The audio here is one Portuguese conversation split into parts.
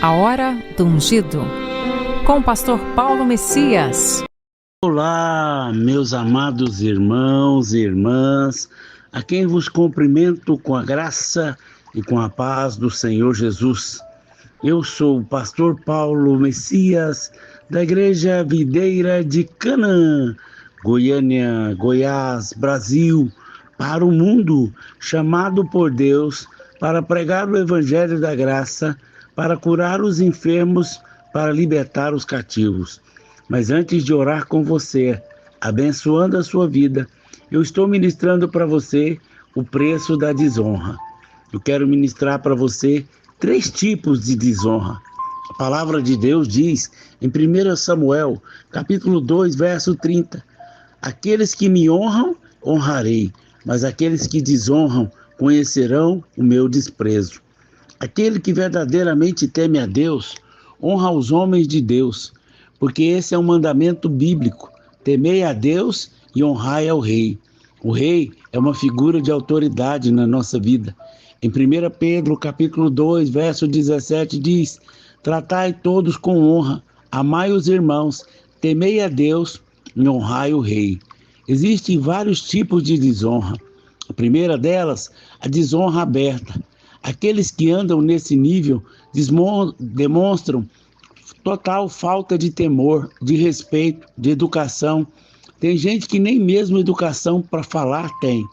A Hora do Ungido, com o pastor Paulo Messias. Olá, meus amados irmãos e irmãs, a quem vos cumprimento com a graça e com a paz do Senhor Jesus. Eu sou o pastor Paulo Messias, da Igreja Videira de Canaã, Goiânia, Goiás, Brasil, para o mundo, chamado por Deus para pregar o Evangelho da Graça, para curar os enfermos, para libertar os cativos. Mas antes de orar com você, abençoando a sua vida, eu estou ministrando para você o preço da desonra. Eu quero ministrar para você 3 tipos de desonra. A palavra de Deus diz em 1 Samuel, capítulo 2, verso 30, aqueles que me honram, honrarei, mas aqueles que desonram conhecerão o meu desprezo. Aquele que verdadeiramente teme a Deus, honra os homens de Deus, porque esse é um mandamento bíblico: temei a Deus e honrai ao rei. O rei é uma figura de autoridade na nossa vida. Em 1 Pedro, capítulo 2, verso 17, diz: tratai todos com honra, amai os irmãos, temei a Deus e honrai o rei. Existem vários tipos de desonra. A primeira delas, a desonra aberta. Aqueles que andam nesse nível demonstram total falta de temor, de respeito, de educação. Tem gente que nem mesmo educação para falar tem.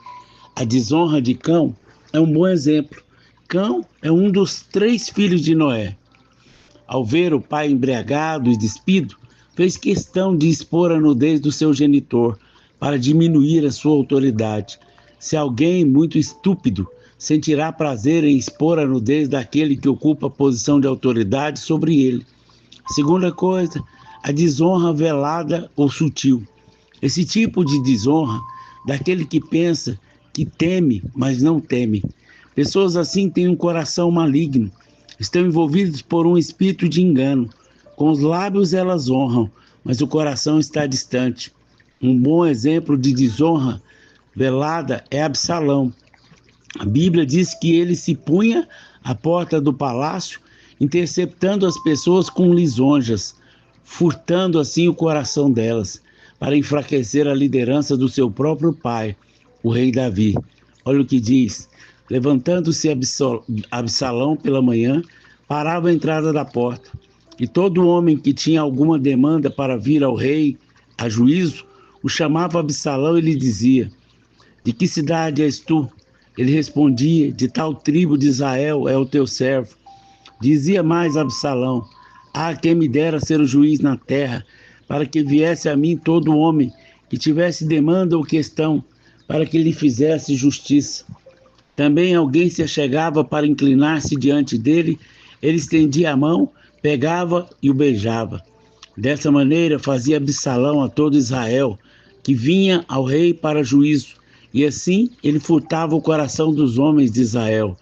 A desonra de Cão é um bom exemplo. Cão é um dos 3 filhos de Noé. Ao ver o pai embriagado e despido, fez questão de expor a nudez do seu genitor para diminuir a sua autoridade. Se alguém muito estúpido sentirá prazer em expor a nudez daquele que ocupa a posição de autoridade sobre ele. Segunda coisa, a desonra velada ou sutil. Esse tipo de desonra, daquele que pensa que teme, mas não teme. Pessoas assim têm um coração maligno, estão envolvidas por um espírito de engano. Com os lábios elas honram, mas o coração está distante. Um bom exemplo de desonra velada é Absalão. A Bíblia diz que ele se punha à porta do palácio, interceptando as pessoas com lisonjas, furtando assim o coração delas, para enfraquecer a liderança do seu próprio pai, o rei Davi. Olha o que diz: levantando-se Absalão pela manhã, parava a entrada da porta, e todo homem que tinha alguma demanda para vir ao rei a juízo, o chamava Absalão e lhe dizia: de que cidade és tu? Ele respondia: de tal tribo de Israel é o teu servo. Dizia mais Absalão: quem me dera ser o juiz na terra, para que viesse a mim todo homem que tivesse demanda ou questão, para que lhe fizesse justiça. Também alguém se achegava para inclinar-se diante dele, ele estendia a mão, pegava e o beijava. Dessa maneira fazia Absalão a todo Israel, que vinha ao rei para juízo, e assim ele furtava o coração dos homens de Israel.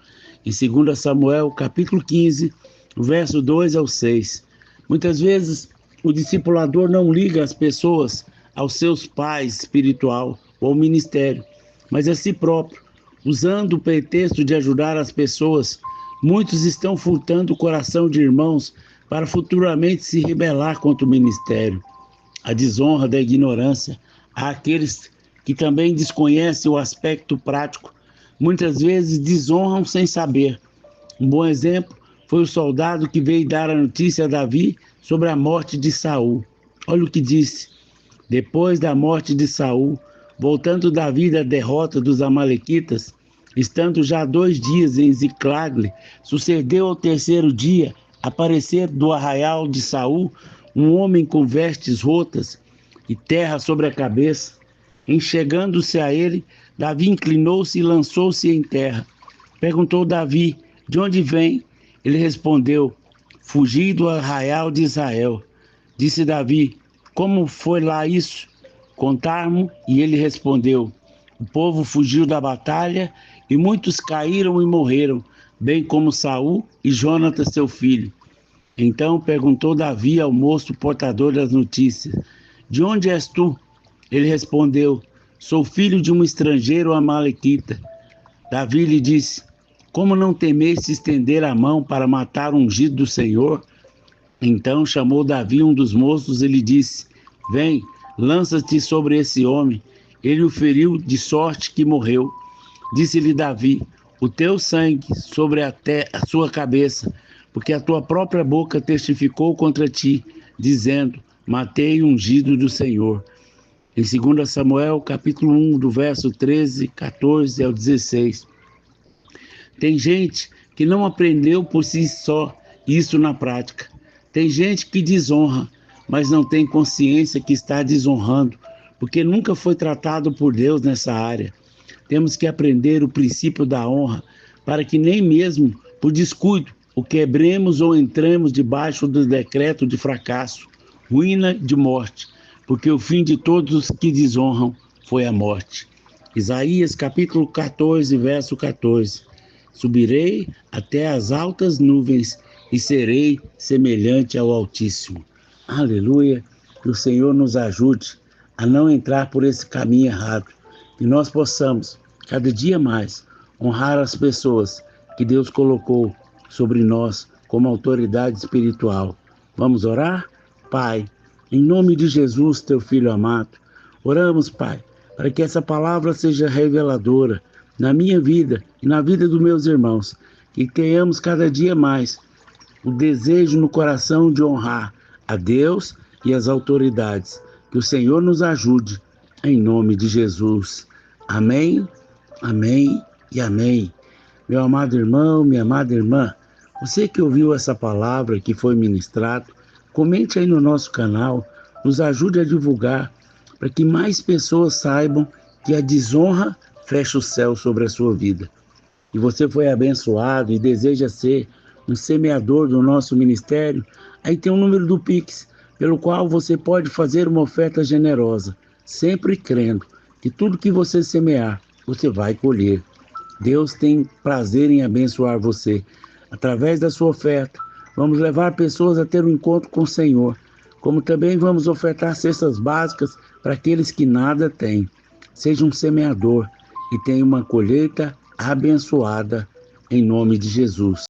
Em 2 Samuel, capítulo 15, verso 2 ao 6. Muitas vezes o discipulador não liga as pessoas aos seus pais espiritual ou ao ministério, mas a si próprio, usando o pretexto de ajudar as pessoas. Muitos estão furtando o coração de irmãos para futuramente se rebelar contra o ministério. A desonra da ignorância. Há aqueles que também desconhecem o aspecto prático. Muitas vezes desonram sem saber. Um bom exemplo foi o soldado que veio dar a notícia a Davi sobre a morte de Saul. Olha o que disse: depois da morte de Saul, voltando Davi da derrota dos amalequitas, estando já 2 dias em Ziclagle, sucedeu ao 3º dia aparecer do arraial de Saul um homem com vestes rotas e terra sobre a cabeça. Enchegando-se a ele, Davi inclinou-se e lançou-se em terra. Perguntou Davi: de onde vem? Ele respondeu: fugi do arraial de Israel. Disse Davi: como foi lá isso? Contar-me? E ele respondeu: o povo fugiu da batalha e muitos caíram e morreram, bem como Saul e Jonatas seu filho. Então perguntou Davi ao moço portador das notícias: de onde és tu? Ele respondeu: sou filho de um estrangeiro amalequita. Davi lhe disse: Como não temeste estender a mão para matar o ungido do Senhor? Então chamou Davi um dos moços e lhe disse: Vem, lança-te sobre esse homem. Ele o feriu de sorte que morreu. Disse-lhe Davi: O teu sangue sobre a sua cabeça, porque a tua própria boca testificou contra ti, dizendo: Matei o ungido do Senhor. Em 2 Samuel, capítulo 1, do verso 13, 14 ao 16. Tem gente que não aprendeu por si só isso na prática. Tem gente que desonra, mas não tem consciência que está desonrando, porque nunca foi tratado por Deus nessa área. Temos que aprender o princípio da honra, para que nem mesmo por descuido o quebremos ou entremos debaixo do decreto de fracasso, ruína de morte, porque o fim de todos os que desonram foi a morte. Isaías capítulo 14, verso 14. Subirei até as altas nuvens e serei semelhante ao Altíssimo. Aleluia! Que o Senhor nos ajude a não entrar por esse caminho errado, que nós possamos, cada dia mais, honrar as pessoas que Deus colocou sobre nós como autoridade espiritual. Vamos orar? Pai, em nome de Jesus, teu Filho amado, oramos, Pai, para que essa palavra seja reveladora na minha vida e na vida dos meus irmãos, que tenhamos cada dia mais o desejo no coração de honrar a Deus e as autoridades. Que o Senhor nos ajude, em nome de Jesus. Amém, amém e amém. Meu amado irmão, minha amada irmã, você que ouviu essa palavra que foi ministrada, comente aí no nosso canal, nos ajude a divulgar, para que mais pessoas saibam que a desonra fecha o céu sobre a sua vida. E você foi abençoado e deseja ser um semeador do nosso ministério, aí tem o número do Pix, pelo qual você pode fazer uma oferta generosa, sempre crendo que tudo que você semear, você vai colher. Deus tem prazer em abençoar você. Através da sua oferta, vamos levar pessoas a ter um encontro com o Senhor, como também vamos ofertar cestas básicas para aqueles que nada têm. Seja um semeador e tenha uma colheita abençoada, em nome de Jesus.